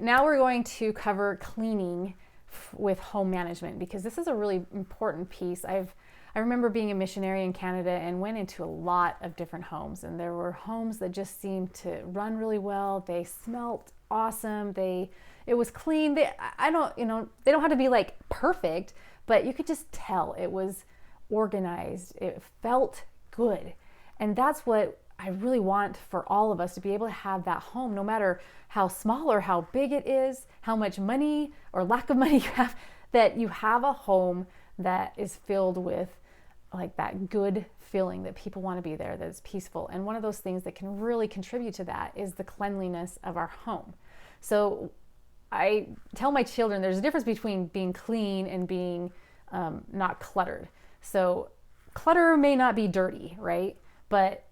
Now we're going to cover cleaning with home management, because this is a really important piece. I remember being a missionary in Canada and went into a lot of different homes, and there were homes that just seemed to run really well. They smelled awesome. It was clean. They don't have to be like perfect, but you could just tell it was organized. It felt good. And that's what I really want for all of us, to be able to have that home, no matter how small or how big it is, how much money or lack of money you have, that you have a home that is filled with like that good feeling that people want to be there, that is peaceful. And one of those things that can really contribute to that is the cleanliness of our home. So I tell my children there's a difference between being clean and being not cluttered. So clutter may not be dirty, right? But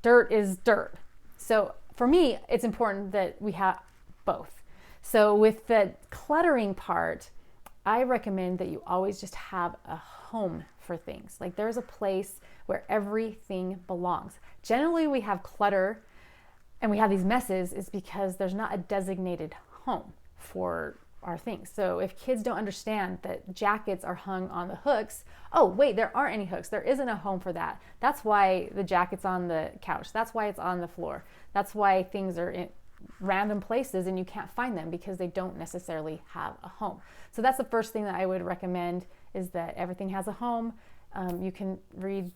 dirt is dirt. So for me, it's important that we have both. So with the cluttering part, I recommend that you always just have a home for things. Like there's a place where everything belongs. Generally, we have clutter and we have these messes is because there's not a designated home for our things. So if kids don't understand that jackets are hung on the hooks, oh wait, there aren't any hooks. There isn't a home for that. That's why the jacket's on the couch. That's why it's on the floor. That's why things are in random places and you can't find them, because they don't necessarily have a home. So that's the first thing that I would recommend, is that everything has a home. You can read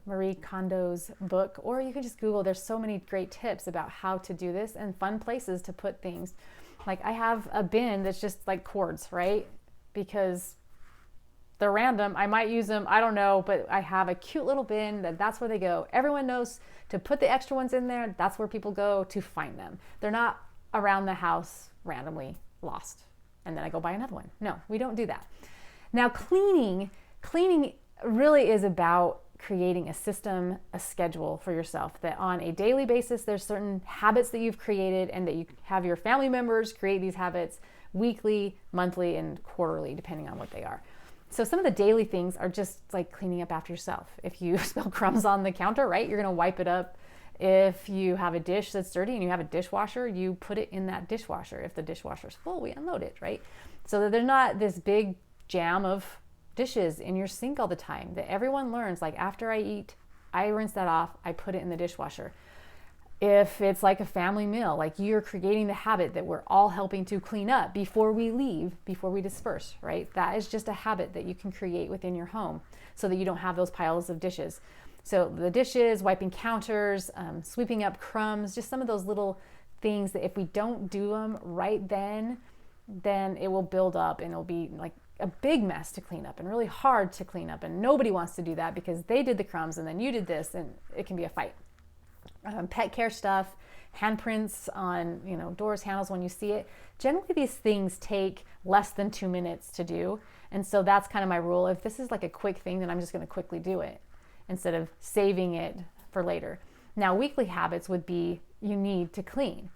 Marie Kondo's book, or you can just Google. There's so many great tips about how to do this and fun places to put things. Like I have a bin that's just like cords, right? Because they're random. I might use them, I don't know, but I have a cute little bin that's where they go. Everyone knows to put the extra ones in there. That's where people go to find them. They're not around the house randomly lost, and then I go buy another one. No, we don't do that. Now cleaning really is about creating a system, a schedule for yourself, that on a daily basis, there's certain habits that you've created, and that you have your family members create these habits weekly, monthly, and quarterly, depending on what they are. So some of the daily things are just like cleaning up after yourself. If you spill crumbs on the counter, right, you're gonna wipe it up. If you have a dish that's dirty and you have a dishwasher, you put it in that dishwasher. If the dishwasher's full, we unload it, right? So that there's not this big jam of dishes in your sink all the time, that everyone learns, like after I eat, I rinse that off, I put it in the dishwasher. If it's like a family meal, like you're creating the habit that we're all helping to clean up before we leave, before we disperse, right? That is just a habit that you can create within your home so that you don't have those piles of dishes. So the dishes, wiping counters, sweeping up crumbs, just some of those little things that if we don't do them right then it will build up and it'll be like a big mess to clean up and really hard to clean up. And nobody wants to do that because they did the crumbs and then you did this, and it can be a fight. Pet care stuff, handprints on doors, handles when you see it. Generally, these things take less than 2 minutes to do. And so that's kind of my rule. If this is like a quick thing, then I'm just going to quickly do it instead of saving it for later. Now, weekly habits would be you need to clean.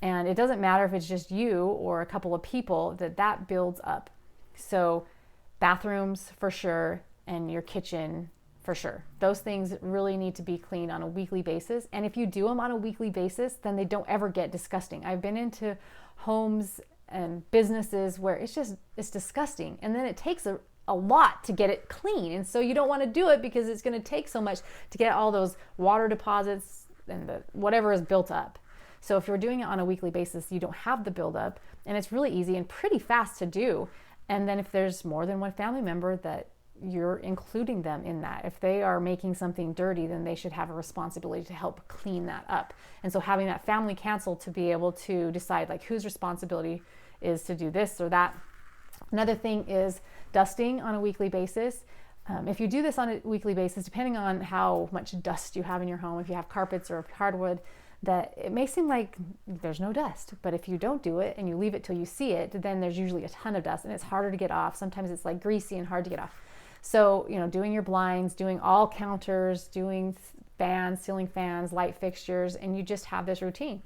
And it doesn't matter if it's just you or a couple of people, that builds up. So bathrooms for sure, and your kitchen for sure. Those things really need to be cleaned on a weekly basis. And if you do them on a weekly basis, then they don't ever get disgusting. I've been into homes and businesses where it's disgusting. And then it takes a lot to get it clean. And so you don't want to do it because it's going to take so much to get all those water deposits and whatever is built up. So if you're doing it on a weekly basis, you don't have the buildup, and it's really easy and pretty fast to do. And then if there's more than one family member, that you're including them in that. If they are making something dirty, then they should have a responsibility to help clean that up. And so having that family council to be able to decide like whose responsibility is to do this or that. Another thing is dusting on a weekly basis. If you do this on a weekly basis, depending on how much dust you have in your home, if you have carpets or hardwood, that it may seem like there's no dust, but if you don't do it and you leave it till you see it, then there's usually a ton of dust and it's harder to get off. Sometimes it's like greasy and hard to get off. So, doing your blinds, doing all counters, doing fans, ceiling fans, light fixtures, and you just have this routine.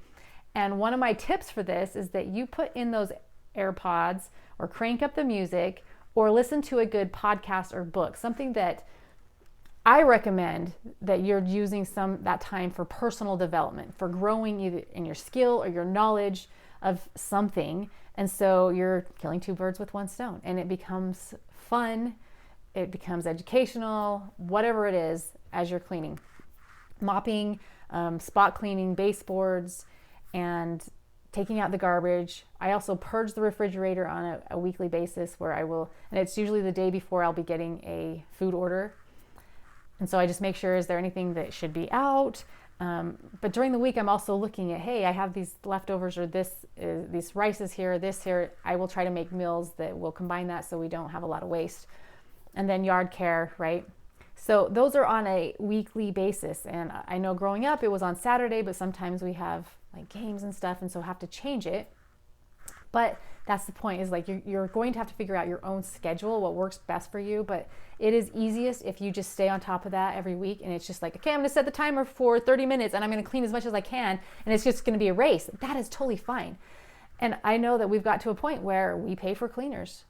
And one of my tips for this is that you put in those AirPods or crank up the music or listen to a good podcast or book, something that I recommend that you're using that time for personal development, for growing either in your skill or your knowledge. of something. And so you're killing two birds with one stone, and it becomes fun. It becomes educational, whatever it is, as you're cleaning. Mopping, spot cleaning, baseboards, and taking out the garbage. I also purge the refrigerator on a weekly basis where I will, and it's usually the day before I'll be getting a food order. And so I just make sure, is there anything that should be out? But during the week, I'm also looking at, hey, I have these leftovers, or these rice is here, this here. I will try to make meals that will combine that so we don't have a lot of waste. And then yard care, right? So those are on a weekly basis. And I know growing up, it was on Saturday, but sometimes we have like games and stuff, and so have to change it. But that's the point, is like you're going to have to figure out your own schedule, what works best for you. But it is easiest if you just stay on top of that every week, and it's just like, okay, I'm going to set the timer for 30 minutes and I'm going to clean as much as I can, and it's just going to be a race. That is totally fine. And I know that we've got to a point where we pay for cleaners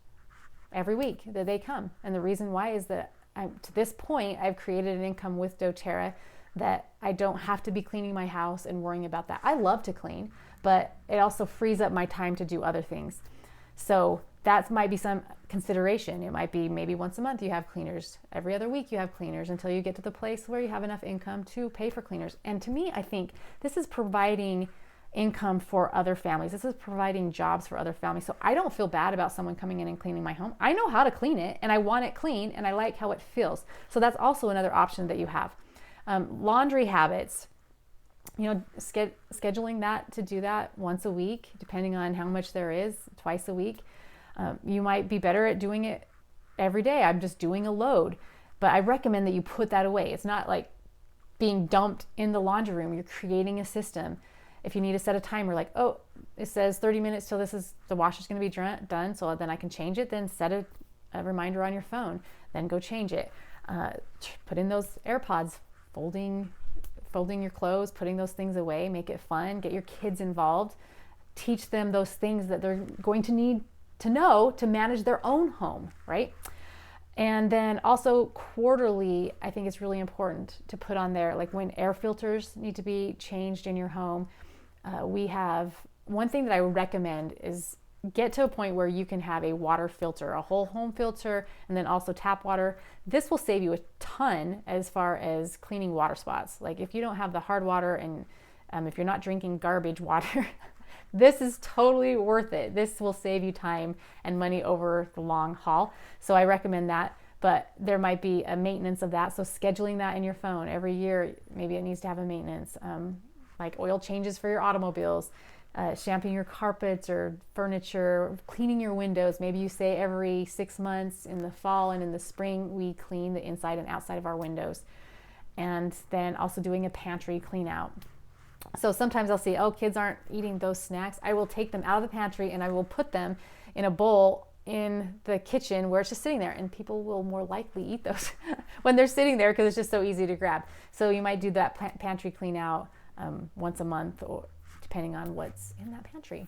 every week that they come. And the reason why is that to this point, I've created an income with doTERRA that I don't have to be cleaning my house and worrying about that. I love to clean, but it also frees up my time to do other things. So that might be some consideration. It might be maybe once a month you have cleaners. Every other week you have cleaners, until you get to the place where you have enough income to pay for cleaners. And to me, I think this is providing income for other families. This is providing jobs for other families. So I don't feel bad about someone coming in and cleaning my home. I know how to clean it, and I want it clean, and I like how it feels. So that's also another option that you have. Laundry habits, scheduling that to do that once a week, depending on how much there is, twice a week. You might be better at doing it every day. I'm just doing a load, but I recommend that you put that away. It's not like being dumped in the laundry room. You're creating a system. If you need to set a timer, like, oh, it says 30 minutes till the washer's going to be done, so then I can change it, then set a reminder on your phone, then go change it. Put in those AirPods, folding your clothes, putting those things away, make it fun, get your kids involved, teach them those things that they're going to need to know to manage their own home, right? And then also quarterly, I think it's really important to put on there, like when air filters need to be changed in your home. We have one thing that I would recommend is get to a point where you can have a water filter, a whole home filter, and then also tap water. This will save you a ton as far as cleaning water spots. Like if you don't have the hard water, and if you're not drinking garbage water, this is totally worth it. This will save you time and money over the long haul. So I recommend that, but there might be a maintenance of that. So scheduling that in your phone every year, maybe it needs to have a maintenance, like oil changes for your automobiles, shampooing your carpets or furniture, cleaning your windows. Maybe you say every 6 months in the fall and in the spring, we clean the inside and outside of our windows. And then also doing a pantry clean out. So sometimes I'll see, oh, kids aren't eating those snacks. I will take them out of the pantry and I will put them in a bowl in the kitchen where it's just sitting there, and people will more likely eat those when they're sitting there because it's just so easy to grab. So you might do that pantry clean out once a month, or depending on what's in that pantry.